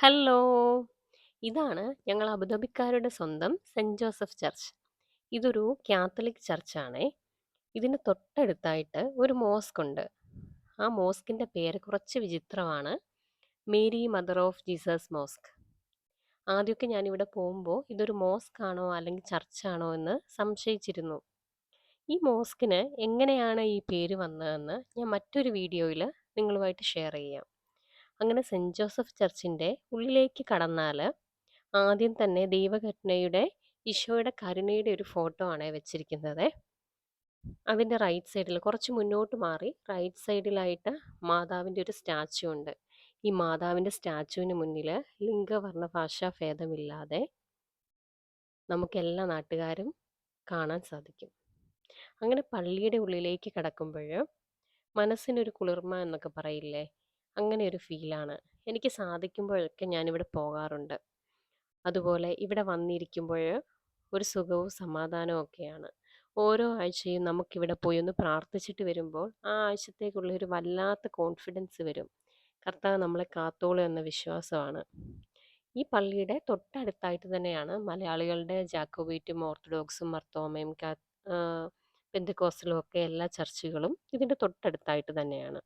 Hello! ഇതാണ് ഞങ്ങൾ അബുദാബിക്കാരുടെ സ്വന്തം സെന്റ് ജോസഫ് ചർച്ച്. ഇതൊരു കാത്തലിക് ചർച്ചാണേ. ഇതിന് തൊട്ടടുത്തായിട്ട് ഒരു മോസ്ക് ഉണ്ട്. ആ മോസ്കിന്റെ പേര് കുറച്ച് വിചിത്രമാണ്. Mary mother of Jesus mosque. ആദ്യമൊക്കെ ഞാനിവിടെ പോകുമ്പോൾ ഇതൊരു മോസ്ക് ആണോ അല്ലെങ്കിൽ ചർച്ചാണോ എന്ന് സംശയിച്ചിരുന്നു. ഈ മോസ്കിന് എങ്ങനെയാണ് ഈ പേര് വന്നതെന്ന് ഞാൻ മറ്റൊരു വീഡിയോയിൽ നിങ്ങളുമായിട്ട് ഷെയർ ചെയ്യാം. അങ്ങനെ സെന്റ് ജോസഫ് ചർച്ചിന്റെ ഉള്ളിലേക്ക് കടന്നാൽ ആദ്യം തന്നെ ദൈവഘടനയുടെ ഈശോയുടെ കരുണയുടെ ഒരു ഫോട്ടോ ആണ് വെച്ചിരിക്കുന്നത്. അതിൻ്റെ റൈറ്റ് സൈഡിൽ കുറച്ച് മുന്നോട്ട് മാറി റൈറ്റ് സൈഡിലായിട്ട് മാതാവിൻ്റെ ഒരു സ്റ്റാച്ചു ഉണ്ട്. ഈ മാതാവിൻ്റെ സ്റ്റാച്ചുവിന് മുന്നിൽ ലിംഗവർണ്ണ ഭാഷാ ഭേദമില്ലാതെ നമുക്ക് എല്ലാ നാട്ടുകാരും കാണാൻ സാധിക്കും. അങ്ങനെ പള്ളിയുടെ ഉള്ളിലേക്ക് കടക്കുമ്പോൾ മനസ്സിനൊരു കുളിർമ എന്നൊക്കെ പറയില്ലേ, അങ്ങനെ ഒരു ഫീലാണ്. എനിക്ക് സാധിക്കുമ്പോഴൊക്കെ ഞാനിവിടെ പോകാറുണ്ട്. അതുപോലെ ഇവിടെ വന്നിരിക്കുമ്പോൾ ഒരു സുഖവും സമാധാനവും ഒക്കെയാണ്. ഓരോ ആഴ്ചയും നമുക്കിവിടെ പോയി ഒന്ന് പ്രാർത്ഥിച്ചിട്ട് വരുമ്പോൾ ആ ആഴ്ചത്തേക്കുള്ള ഒരു വല്ലാത്ത കോൺഫിഡൻസ് വരും. കർത്താവ് നമ്മളെ കാത്തോളും എന്ന വിശ്വാസമാണ്. ഈ പള്ളിയുടെ തൊട്ടടുത്തായിട്ട് തന്നെയാണ് മലയാളികളുടെ ജാക്കോബൈറ്റും ഓർത്തഡോക്സും മർത്തോമയും പെന്തിക്കോസ്റ്റലും ഒക്കെ എല്ലാ ചർച്ചുകളും ഇതിൻ്റെ തൊട്ടടുത്തായിട്ട് തന്നെയാണ്.